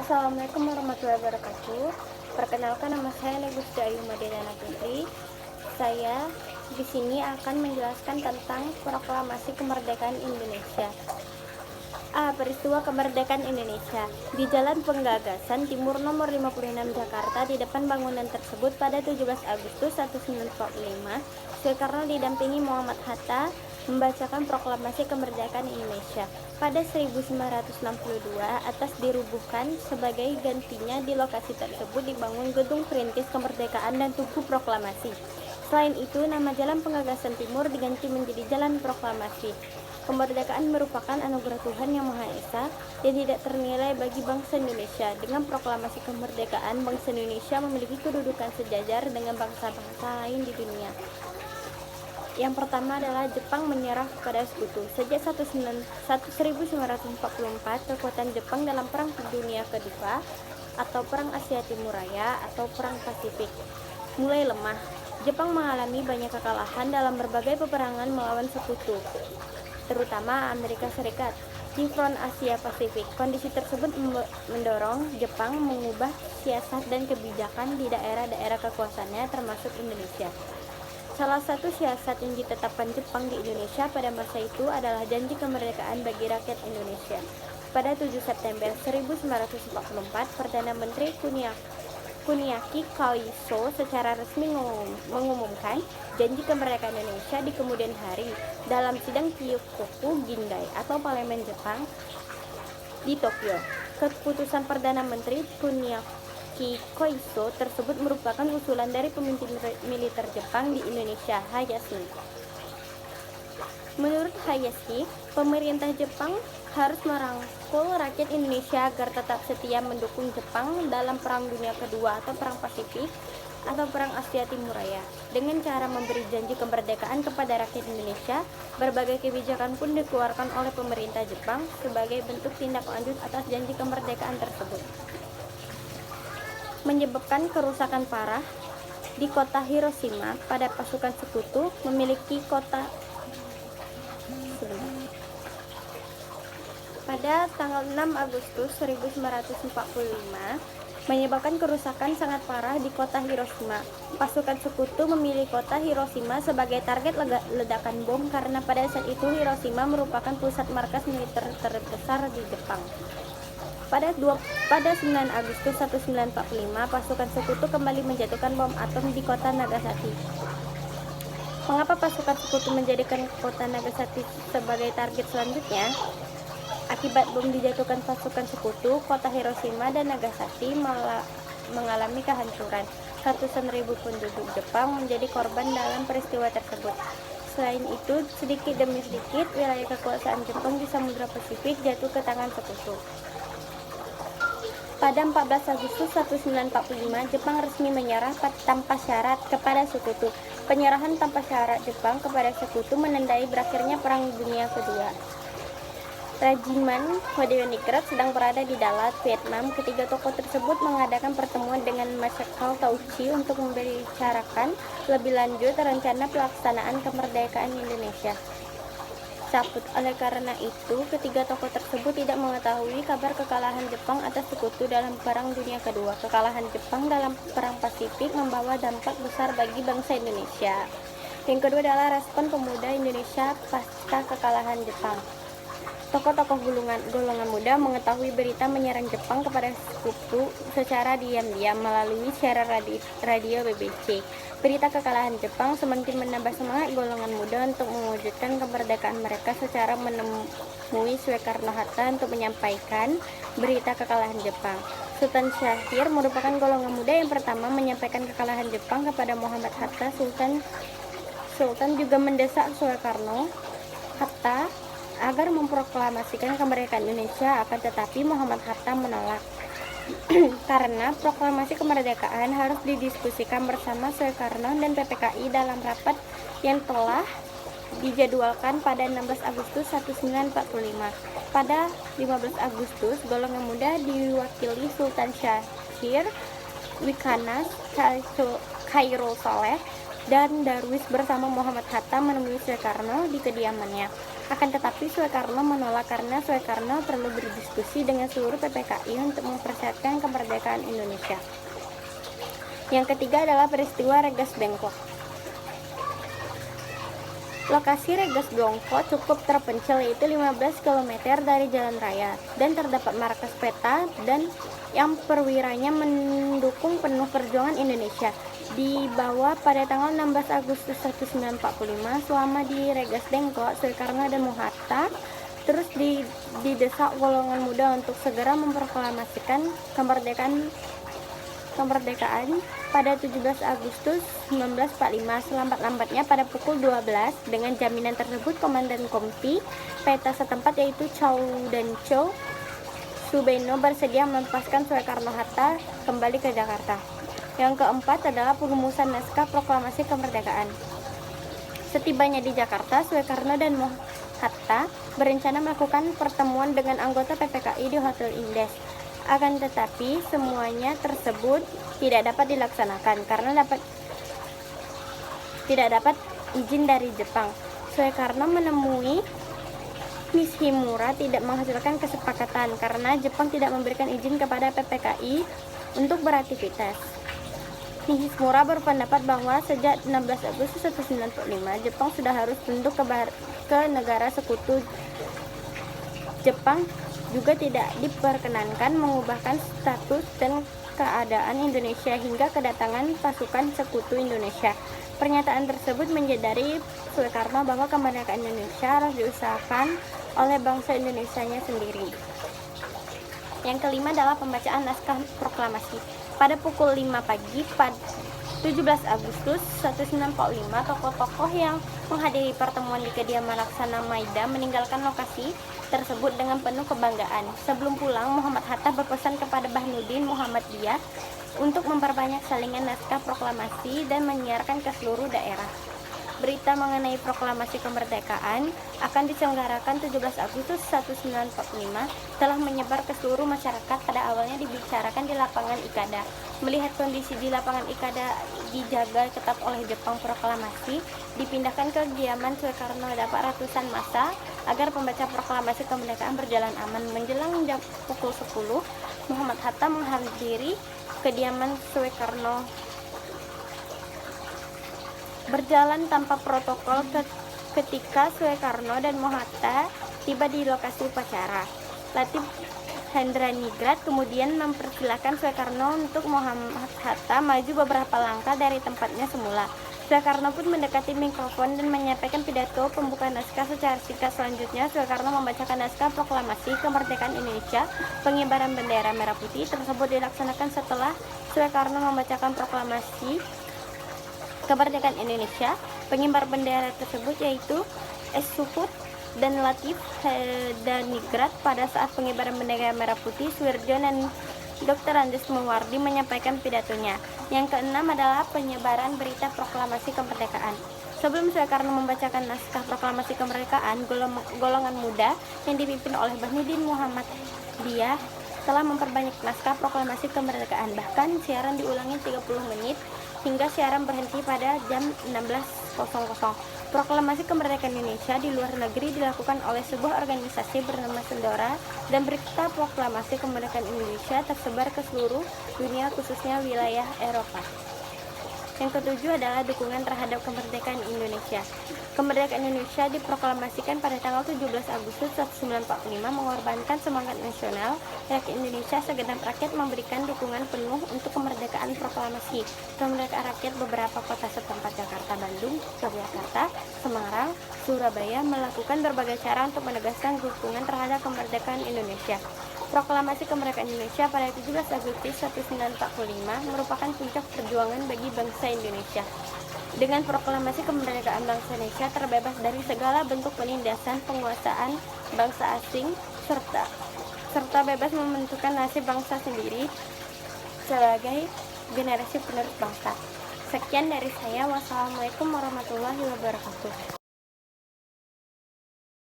Assalamualaikum warahmatullahi wabarakatuh. Perkenalkan, nama saya Negusti Ayu Madinana Putri. Saya di sini akan menjelaskan tentang proklamasi kemerdekaan Indonesia. Peristiwa kemerdekaan Indonesia. Di Jalan Penggagasan Timur nomor 56 Jakarta, di depan bangunan tersebut pada 17 Agustus 1945, Soekarno didampingi Muhammad Hatta membacakan proklamasi kemerdekaan Indonesia. Pada 1962, atas dirubuhkan, sebagai gantinya di lokasi tersebut dibangun Gedung Perintis Kemerdekaan dan Tugu Proklamasi. Selain itu, nama Jalan Penggagasan Timur diganti menjadi Jalan Proklamasi. Kemerdekaan merupakan anugerah Tuhan Yang Maha Esa yang tidak ternilai bagi bangsa Indonesia. Dengan proklamasi kemerdekaan, bangsa Indonesia memiliki kedudukan sejajar dengan bangsa-bangsa lain di dunia. Yang pertama adalah Jepang menyerah kepada Sekutu. Sejak 1944, kekuatan Jepang dalam Perang Dunia Kedua atau Perang Asia Timur Raya atau Perang Pasifik mulai lemah. Jepang mengalami banyak kekalahan dalam berbagai peperangan melawan Sekutu, terutama Amerika Serikat, di front Asia Pasifik. Kondisi tersebut mendorong Jepang mengubah siasat dan kebijakan di daerah-daerah kekuasaannya termasuk Indonesia. Salah satu siasat yang ditetapkan Jepang di Indonesia pada masa itu adalah janji kemerdekaan bagi rakyat Indonesia. Pada 7 September 1944, Perdana Menteri Kuniaki Koiso secara resmi mengumumkan janji kemerdekaan Indonesia di kemudian hari dalam sidang Kyokuku Gingai atau Parlemen Jepang di Tokyo. Keputusan Perdana Menteri Kuniaki Koiso tersebut merupakan usulan dari pemimpin militer Jepang di Indonesia, Hayashi. Menurut Hayashi, pemerintah Jepang harus merangkul rakyat Indonesia agar tetap setia mendukung Jepang dalam Perang Dunia Kedua atau Perang Pasifik atau Perang Asia Timur Raya. Dengan cara memberi janji kemerdekaan kepada rakyat Indonesia, berbagai kebijakan pun dikeluarkan oleh pemerintah Jepang sebagai bentuk tindak lanjut atas janji kemerdekaan tersebut. Menyebabkan kerusakan parah di kota Hiroshima pada pasukan Sekutu memiliki pada tanggal 6 Agustus 1945 menyebabkan kerusakan sangat parah di kota Hiroshima. Pasukan Sekutu memilih kota Hiroshima sebagai target ledakan bom karena pada saat itu Hiroshima merupakan pusat markas militer terbesar di Jepang. Pada 9 Agustus 1945, pasukan Sekutu kembali menjatuhkan bom atom di kota Nagasaki. Mengapa pasukan Sekutu menjadikan kota Nagasaki sebagai target selanjutnya? Akibat bom dijatuhkan pasukan Sekutu, kota Hiroshima dan Nagasaki mengalami kehancuran. Ratusan ribu penduduk Jepang menjadi korban dalam peristiwa tersebut. Selain itu, sedikit demi sedikit, wilayah kekuasaan Jepang di Samudra Pasifik jatuh ke tangan Sekutu. Pada 14 Agustus 1945, Jepang resmi menyerah tanpa syarat kepada Sekutu. Penyerahan tanpa syarat Jepang kepada Sekutu menandai berakhirnya Perang Dunia Kedua. Regimen Hadewonegrat sedang berada di Dalat, Vietnam. Ketiga tokoh tersebut mengadakan pertemuan dengan Marshal Tauchi untuk membicarakan lebih lanjut rencana pelaksanaan kemerdekaan Indonesia. Oleh karena itu, ketiga tokoh tersebut tidak mengetahui kabar kekalahan Jepang atas Sekutu dalam Perang Dunia Kedua. Kekalahan Jepang dalam Perang Pasifik membawa dampak besar bagi bangsa Indonesia. Yang kedua adalah respon pemuda Indonesia pasca kekalahan Jepang. Tokoh-tokoh golongan muda mengetahui berita menyerang Jepang kepada Sekutu secara diam-diam melalui siaran radio BBC. Berita kekalahan Jepang semakin menambah semangat golongan muda untuk mewujudkan kemerdekaan mereka secara menemui Soekarno-Hatta untuk menyampaikan berita kekalahan Jepang. Sultan Syahrir merupakan golongan muda yang pertama menyampaikan kekalahan Jepang kepada Muhammad Hatta. Sultan juga mendesak Soekarno-Hatta agar memproklamasikan kemerdekaan Indonesia, akan tetapi Muhammad Hatta menolak. Karena proklamasi kemerdekaan harus didiskusikan bersama Soekarno dan PPKI dalam rapat yang telah dijadwalkan pada 16 Agustus 1945. Pada 15 Agustus, golongan muda diwakili Sultan Syahrir, Wikanas, Khairul Saleh, dan Darwis bersama Muhammad Hatta menemui Soekarno di kediamannya. Akan tetapi Soekarno menolak karena Soekarno perlu berdiskusi dengan seluruh PPKI untuk mempersiapkan kemerdekaan Indonesia. Yang ketiga adalah peristiwa Rengas Dengklok. Lokasi Rengas Dengklok cukup terpencil, yaitu 15 km dari jalan raya, dan terdapat markas peta dan yang perwiranya mendukung penuh perjuangan Indonesia. Dibawa pada tanggal 16 Agustus 1945, selama di Rengas Dengklok, Soekarno dan Muhammad Hatta terus didesak golongan muda untuk segera memproklamasikan kemerdekaan pada 17 Agustus 1945, selambat-lambatnya pada pukul 12. Dengan jaminan tersebut, Komandan Kompi peta setempat yaitu Chow dan Chow Subeno bersedia melepaskan Soekarno-Hatta kembali ke Jakarta. Yang keempat adalah perumusan naskah proklamasi kemerdekaan. Setibanya di Jakarta, Soekarno dan Hatta berencana melakukan pertemuan dengan anggota PPKI di Hotel Indes. Akan tetapi semuanya tersebut tidak dapat dilaksanakan karena tidak dapat izin dari Jepang. Soekarno menemui Nishimura tidak menghasilkan kesepakatan karena Jepang tidak memberikan izin kepada PPKI untuk beraktivitas. Nishimura berpendapat bahwa sejak 16 Agustus 1945 Jepang sudah harus tunduk ke negara sekutu. Jepang juga tidak diperkenankan mengubahkan status dan keadaan Indonesia hingga kedatangan pasukan sekutu Indonesia. Pernyataan tersebut menjadari Soekarno bahwa kemerdekaan Indonesia harus diusahakan oleh bangsa Indonesianya sendiri. Yang kelima adalah pembacaan naskah proklamasi. Pada pukul 5 pagi pada 17 Agustus 1945, tokoh-tokoh yang menghadiri pertemuan di kediaman Laksana Maida meninggalkan lokasi tersebut dengan penuh kebanggaan. Sebelum pulang, Muhammad Hatta berpesan kepada Bahnuddin Muhammadiyah untuk memperbanyak salingan naskah proklamasi dan menyiarkan ke seluruh daerah. Berita mengenai proklamasi kemerdekaan akan diselenggarakan 17 Agustus 1945 telah menyebar ke seluruh masyarakat. Pada awalnya dibicarakan di lapangan Ikada. Melihat kondisi di lapangan Ikada dijaga ketat oleh Jepang, proklamasi dipindahkan ke kediaman Soekarno. Dapat ratusan massa agar pembaca proklamasi kemerdekaan berjalan aman. Menjelang jam pukul 10, Muhammad Hatta menghadiri kediaman Soekarno berjalan tanpa protokol ketika Soekarno dan Hatta tiba di lokasi upacara. Latif Hendraningrat kemudian mempersilahkan Soekarno untuk Muhammad Hatta maju beberapa langkah dari tempatnya semula. Soekarno pun mendekati mikrofon dan menyampaikan pidato pembuka naskah. Secara singkat selanjutnya, Soekarno membacakan naskah proklamasi kemerdekaan Indonesia. Pengibaran bendera merah putih tersebut dilaksanakan setelah Soekarno membacakan proklamasi kemerdekaan Indonesia. Pengibar bendera tersebut yaitu Suhut dan Latif Hendraningrat. Pada saat pengibaran bendera merah putih, Suharjo dan Dr. Andes Muwardi menyampaikan pidatonya. Yang keenam adalah penyebaran berita proklamasi kemerdekaan. Sebelum Soekarno membacakan naskah proklamasi kemerdekaan, golongan muda yang dipimpin oleh Bahnuddin Muhammadiyah telah memperbanyak naskah proklamasi kemerdekaan. Bahkan siaran diulangi 30 menit hingga siaran berhenti pada jam 16.00. Proklamasi kemerdekaan Indonesia di luar negeri dilakukan oleh sebuah organisasi bernama Sendora, dan berita proklamasi kemerdekaan Indonesia tersebar ke seluruh dunia, khususnya wilayah Eropa. Yang ketujuh adalah dukungan terhadap kemerdekaan Indonesia. Kemerdekaan Indonesia diproklamasikan pada tanggal 17 Agustus 1945, mengorbankan semangat nasional. Rakyat Indonesia, segenap rakyat memberikan dukungan penuh untuk kemerdekaan proklamasi. Kemerdekaan rakyat beberapa kota setempat Jakarta, Bandung, Yogyakarta, Semarang, Surabaya melakukan berbagai cara untuk menegaskan dukungan terhadap kemerdekaan Indonesia. Proklamasi kemerdekaan Indonesia pada 17 Agustus 1945 merupakan puncak perjuangan bagi bangsa Indonesia. Dengan proklamasi kemerdekaan, bangsa Indonesia terbebas dari segala bentuk penindasan penguasaan bangsa asing serta bebas menentukan nasib bangsa sendiri sebagai generasi penerus bangsa. Sekian dari saya. Wassalamualaikum warahmatullahi wabarakatuh.